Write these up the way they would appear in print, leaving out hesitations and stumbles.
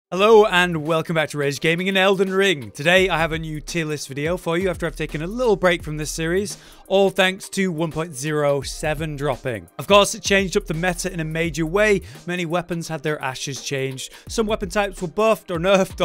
Hello and welcome back to Rage Gaming and Elden Ring. Today I have a new tier list video for you after I've taken a little break from this series, all thanks to 1.07 dropping. Of course, it changed up the meta in a major way. Many weapons had their ashes changed. Some weapon types were buffed or nerfed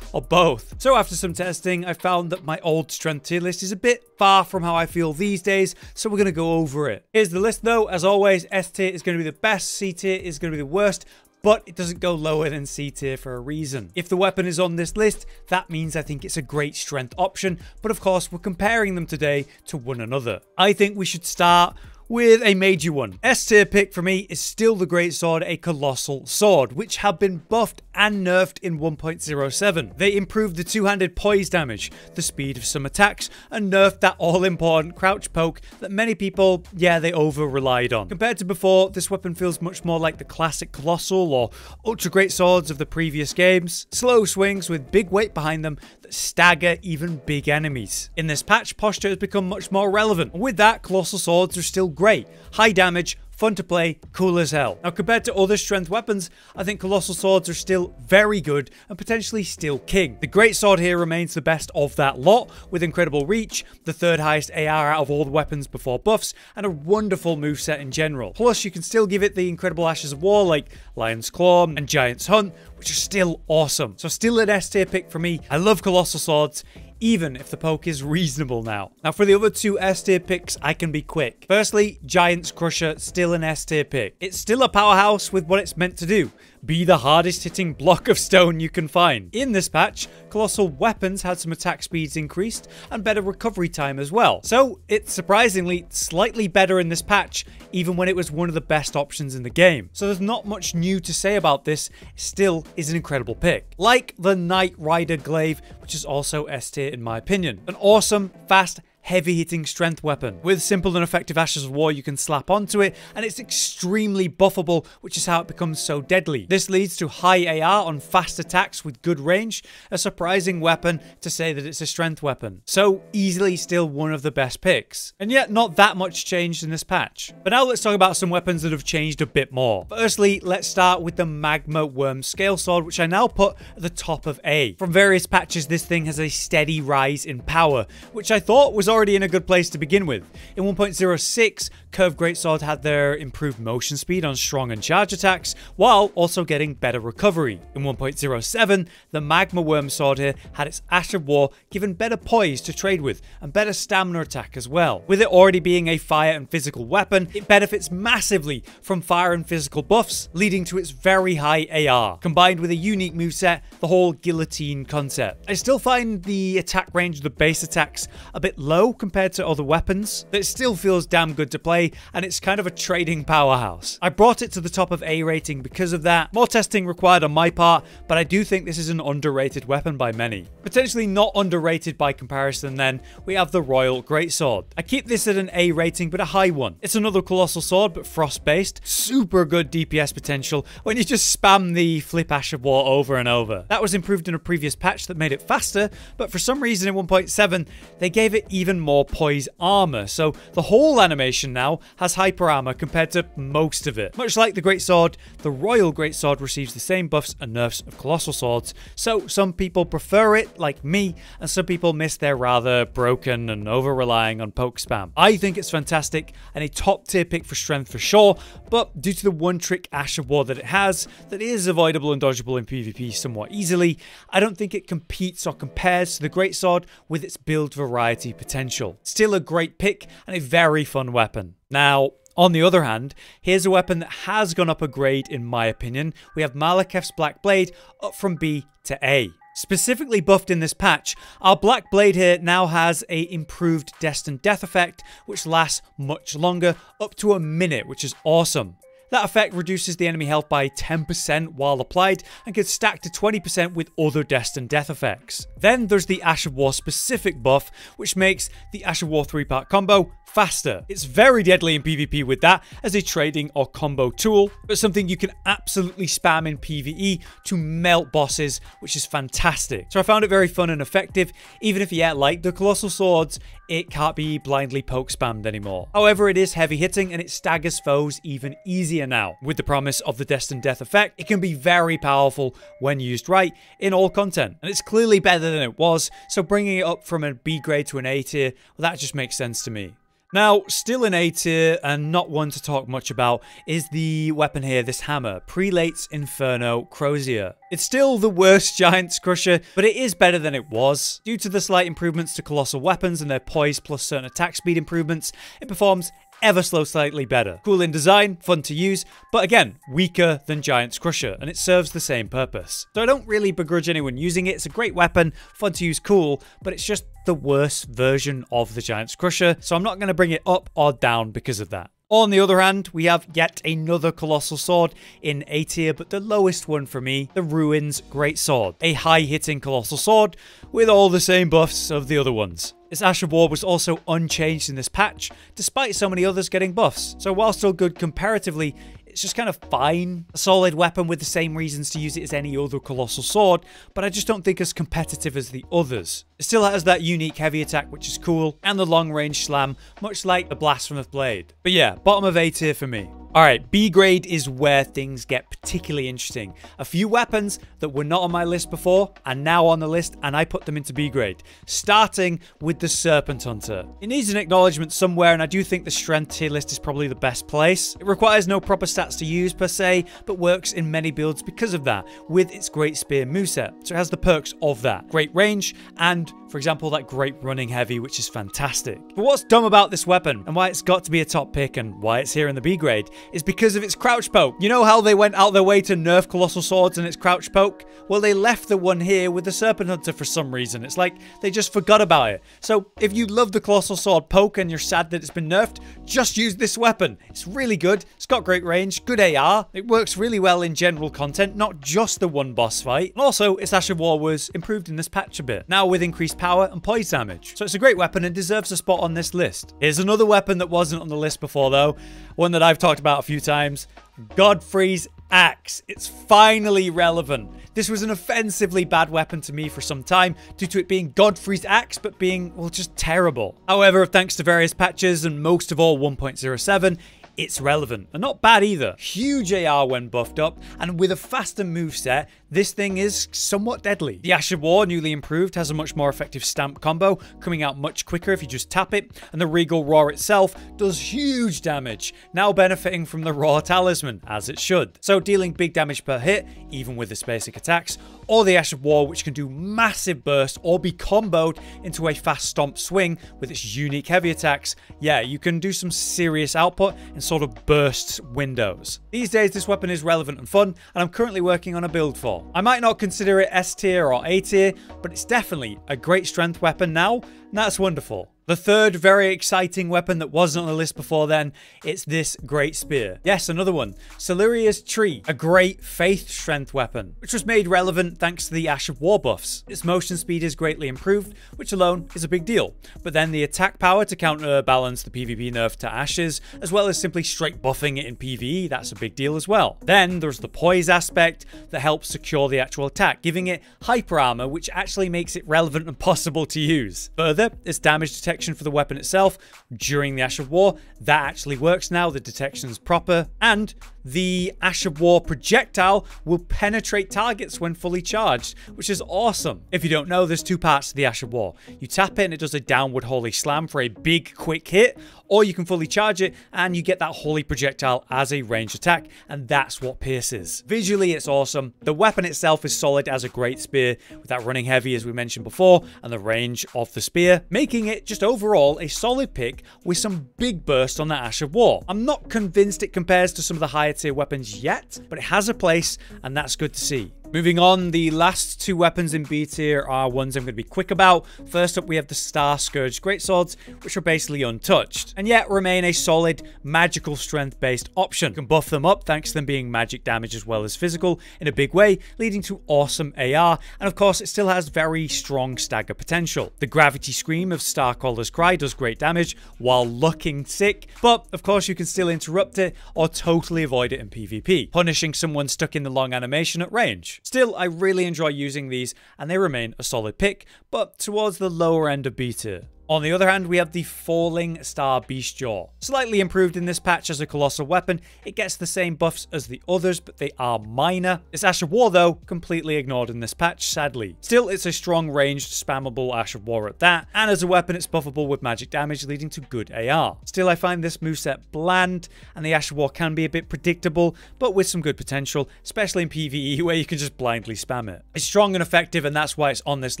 or both. So after some testing, I found that my old strength tier list is a bit far from how I feel these days, so we're going to go over it. Here's the list though. As always, S tier is going to be the best, C tier is going to be the worst, but it doesn't go lower than C tier for a reason. If the weapon is on this list, that means I think it's a great strength option, but of course we're comparing them today to one another. I think we should start with a major one. S tier pick for me is still the Greatsword, a colossal sword, which have been buffed and nerfed in 1.07. They improved the two-handed poise damage, the speed of some attacks, and nerfed that all-important crouch poke that many people, they over-relied on. Compared to before, this weapon feels much more like the classic colossal or ultra great swords of the previous games. Slow swings with big weight behind them that stagger even big enemies. In this patch, posture has become much more relevant, and with that, colossal swords are still great. High damage, fun to play, cool as hell. Now, compared to other strength weapons, I think colossal swords are still very good and potentially still king. The Greatsword here remains the best of that lot, with incredible reach, the third highest AR out of all the weapons before buffs, and a wonderful moveset in general. Plus, you can still give it the incredible Ashes of War like Lion's Claw and Giant's Hunt, which are still awesome. So still an S tier pick for me. I love colossal swords, even if the poke is reasonable now. Now for the other two S tier picks, I can be quick. Firstly, Giant's Crusher, still an S tier pick. It's still a powerhouse with what it's meant to do. Be the hardest hitting block of stone you can find. In this patch, colossal weapons had some attack speeds increased and better recovery time as well. So it's surprisingly slightly better in this patch, even when it was one of the best options in the game. So there's not much new to say about this. It still is an incredible pick. Like the Nightriders Glaive, which is also S tier in my opinion. An awesome, fast, heavy-hitting strength weapon. With simple and effective Ashes of War you can slap onto it, and it's extremely buffable, which is how it becomes so deadly. This leads to high AR on fast attacks with good range, a surprising weapon to say that it's a strength weapon. So easily still one of the best picks. And yet not that much changed in this patch. But now let's talk about some weapons that have changed a bit more. Firstly, let's start with the Magma Worm Scale Sword, which I now put at the top of A. From various patches, this thing has a steady rise in power, which I thought was already in a good place to begin with. In 1.06, Curved Greatsword had their improved motion speed on strong and charge attacks, while also getting better recovery. In 1.07, the Magma Worm Sword here had its Ash of War given better poise to trade with, and better stamina attack as well. With it already being a fire and physical weapon, it benefits massively from fire and physical buffs, leading to its very high AR, combined with a unique moveset, the whole guillotine concept. I still find the attack range of the base attacks a bit low compared to other weapons, but it still feels damn good to play, and it's kind of a trading powerhouse. I brought it to the top of A rating because of that. More testing required on my part, but I do think this is an underrated weapon by many. Potentially not underrated by comparison then, we have the Royal Greatsword. I keep this at an A rating, but a high one. It's another colossal sword, but frost-based. Super good DPS potential when you just spam the flip Ash of War over and over. That was improved in a previous patch that made it faster, but for some reason in 1.7, they gave it even more poise armor, so the whole animation now has hyper armor compared to most of it. Much like the Greatsword, the Royal Greatsword receives the same buffs and nerfs of colossal swords, so some people prefer it, like me, and some people miss their rather broken and over-relying on poke spam. I think it's fantastic and a top tier pick for strength for sure, but due to the one-trick Ash of War that it has, that is avoidable and dodgeable in PvP somewhat easily, I don't think it competes or compares to the Greatsword with its build variety potential. Still a great pick and a very fun weapon. Now, on the other hand, here's a weapon that has gone up a grade in my opinion. We have Malakoff's Black Blade up from B to A. Specifically buffed in this patch, our Black Blade here now has a improved Destined Death effect, which lasts much longer, up to a minute, which is awesome. That effect reduces the enemy health by 10% while applied and can stack to 20% with other Destined Death effects. Then there's the Ash of War specific buff, which makes the Ash of War 3-part combo faster. It's very deadly in PvP with that as a trading or combo tool, but something you can absolutely spam in PvE to melt bosses, which is fantastic. So I found it very fun and effective, even if, like the Colossal Swords, it can't be blindly poke spammed anymore. However, it is heavy hitting and it staggers foes even easier tier now. With the promise of the Destined Death effect, it can be very powerful when used right in all content. And it's clearly better than it was, so bringing it up from a B grade to an A tier, well, that just makes sense to me. Now, still an A tier and not one to talk much about is the weapon here, this hammer, Prelate's Inferno Crozier. It's still the worst Giant's Crusher, but it is better than it was. Due to the slight improvements to colossal weapons and their poise plus certain attack speed improvements, it performs ever so slightly better. Cool in design, fun to use, but again, weaker than Giant's Crusher, and it serves the same purpose. So I don't really begrudge anyone using it. It's a great weapon, fun to use, cool, but it's just the worst version of the Giant's Crusher, so I'm not going to bring it up or down because of that. On the other hand, we have yet another colossal sword in A tier, but the lowest one for me, the Ruins Greatsword. A high-hitting colossal sword with all the same buffs of the other ones. Its Ash of War was also unchanged in this patch, despite so many others getting buffs. So while still good comparatively, it's just kind of fine. A solid weapon with the same reasons to use it as any other colossal sword, but I just don't think as competitive as the others. It still has that unique heavy attack, which is cool, and the long range slam, much like the Blasphemous Blade. But yeah, bottom of A tier for me. Alright, B grade is where things get particularly interesting. A few weapons that were not on my list before are now on the list, and I put them into B grade. Starting with the Serpent Hunter. It needs an acknowledgement somewhere, and I do think the strength tier list is probably the best place. It requires no proper stats to use per se, but works in many builds because of that, with its great spear moveset. So it has the perks of that. Great range, and for example, that great running heavy, which is fantastic. But what's dumb about this weapon, and why it's got to be a top pick, and why it's here in the B grade, is because of its crouch poke. You know how they went out their way to nerf colossal swords and its crouch poke? Well, they left the one here with the Serpent Hunter for some reason. It's like they just forgot about it. So if you love the colossal sword poke and you're sad that it's been nerfed, just use this weapon. It's really good. It's got great range, good AR. It works really well in general content, not just the one boss fight. And also, its Ash of War was improved in this patch a bit, now with increased power and poise damage. So it's a great weapon and deserves a spot on this list. Here's another weapon that wasn't on the list before though, one that I've talked about a few times, Godfreys Ax. It's finally relevant. This was an offensively bad weapon to me for some time due to it being Godfreys Ax, but being, well, just terrible. However, thanks to various patches and most of all 1.07, it's relevant, and not bad either. Huge AR when buffed up, and with a faster moveset, this thing is somewhat deadly. The Ash of War, newly improved, has a much more effective stamp combo, coming out much quicker if you just tap it, and the Regal Roar itself does huge damage, now benefiting from the Raw Talisman, as it should. So dealing big damage per hit, even with its basic attacks, or the Ash of War, which can do massive burst or be comboed into a fast stomp swing with its unique heavy attacks. Yeah, you can do some serious output in sort of burst windows. These days, this weapon is relevant and fun, and I'm currently working on a build for. I might not consider it S tier or A tier, but it's definitely a great strength weapon now, and that's wonderful. The third very exciting weapon that wasn't on the list before then, it's this great spear. Yes, another one. Siluria's Tree, a great faith strength weapon, which was made relevant thanks to the Ash of War buffs. Its motion speed is greatly improved, which alone is a big deal. But then the attack power to counterbalance the PvP nerf to Ashes, as well as simply straight buffing it in PvE, that's a big deal as well. Then there's the poise aspect that helps secure the actual attack, giving it hyper armor, which actually makes it relevant and possible to use. Further, its damage detection for the weapon itself during the Ash of War, that actually works now, the detection's proper, and the Ash of War projectile will penetrate targets when fully charged, which is awesome. If you don't know, there's two parts to the Ash of War. You tap it and it does a downward holy slam for a big quick hit, or you can fully charge it and you get that holy projectile as a ranged attack, and that's what pierces. Visually, it's awesome. The weapon itself is solid as a great spear, with that running heavy as we mentioned before, and the range of the spear, making it just overall a solid pick with some big burst on that Ash of War. I'm not convinced it compares to some of the higher tier weapons yet, but it has a place, and that's good to see. Moving on, the last two weapons in B tier are ones I'm going to be quick about. First up, we have the Starcourge Greatswords, which are basically untouched, and yet remain a solid magical strength-based option. You can buff them up thanks to them being magic damage as well as physical in a big way, leading to awesome AR, and of course, it still has very strong stagger potential. The Gravity Scream of Starcaller's Cry does great damage while looking sick, but of course, you can still interrupt it or totally avoid it in PvP, punishing someone stuck in the long animation at range. Still, I really enjoy using these, and they remain a solid pick, but towards the lower end of B tier. On the other hand, we have the Falling Star Beastjaw. Slightly improved in this patch as a colossal weapon, it gets the same buffs as the others, but they are minor. This Ash of War, though, completely ignored in this patch, sadly. Still, it's a strong ranged, spammable Ash of War at that, and as a weapon, it's buffable with magic damage, leading to good AR. Still, I find this moveset bland, and the Ash of War can be a bit predictable, but with some good potential, especially in PvE, where you can just blindly spam it. It's strong and effective, and that's why it's on this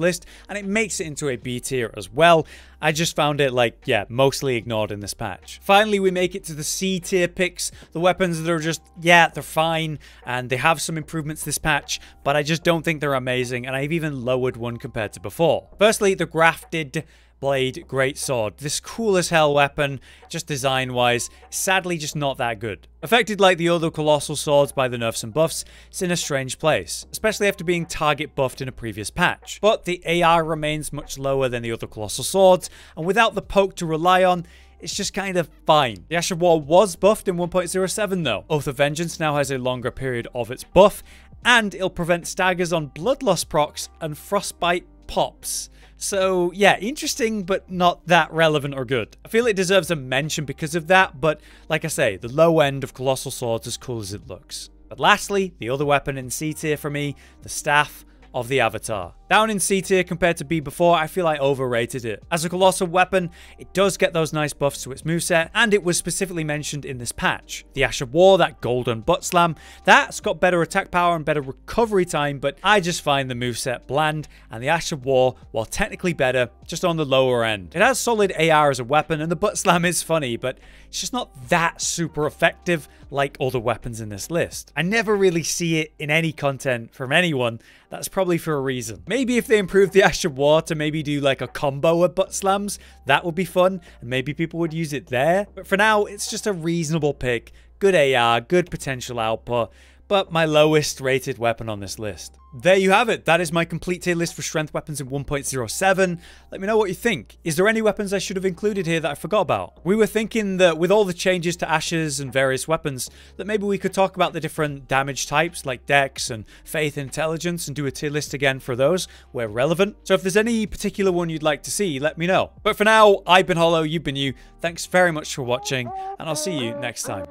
list, and it makes it into a B tier as well. I just found it, like, yeah, mostly ignored in this patch. Finally, we make it to the C tier picks, the weapons that are just, yeah, they're fine, and they have some improvements this patch, but I just don't think they're amazing, and I've even lowered one compared to before. Firstly, the Grafted Blade Greatsword. This cool as hell weapon, just design-wise, sadly just not that good. Affected like the other colossal swords by the nerfs and buffs, it's in a strange place, especially after being target buffed in a previous patch. But the AR remains much lower than the other colossal swords, and without the poke to rely on, it's just kind of fine. The Ash of War was buffed in 1.07 though. Oath of Vengeance now has a longer period of its buff, and it'll prevent staggers on Bloodlust procs and Frostbite pops. So yeah, interesting, but not that relevant or good. I feel it deserves a mention because of that, but like I say, the low end of colossal swords as cool as it looks. But lastly, the other weapon in C tier for me, the Staff of the Avatar. Down in C tier compared to B before, I feel I overrated it. As a colossal weapon, it does get those nice buffs to its moveset, and it was specifically mentioned in this patch. The Ash of War, that golden butt slam, that's got better attack power and better recovery time, but I just find the moveset bland, and the Ash of War, while technically better, just on the lower end. It has solid AR as a weapon, and the butt slam is funny, but it's just not that super effective like other weapons in this list. I never really see it in any content from anyone. That's probably for a reason. Maybe if they improve the Ash of War to maybe do like a combo of butt slams, that would be fun, and maybe people would use it there. But for now, it's just a reasonable pick. Good AR, good potential output, but my lowest rated weapon on this list. There you have it. That is my complete tier list for strength weapons in 1.07. Let me know what you think. Is there any weapons I should have included here that I forgot about? We were thinking that with all the changes to ashes and various weapons, that maybe we could talk about the different damage types like Dex and Faith and Intelligence and do a tier list again for those where relevant. So if there's any particular one you'd like to see, let me know. But for now, I've been Hollow, you've been you. Thanks very much for watching, and I'll see you next time.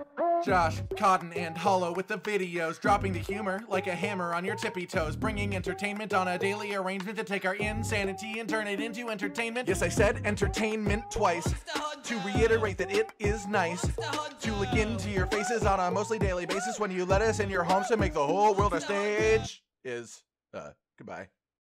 Josh, Cotton, and Hollow with the videos, dropping the humor like a hammer on your tippy toes, bringing entertainment on a daily arrangement to take our insanity and turn it into entertainment. Yes, I said entertainment twice, to reiterate that it is nice to look into your faces on a mostly daily basis when you let us in your homes to make the whole world a stage. Goodbye.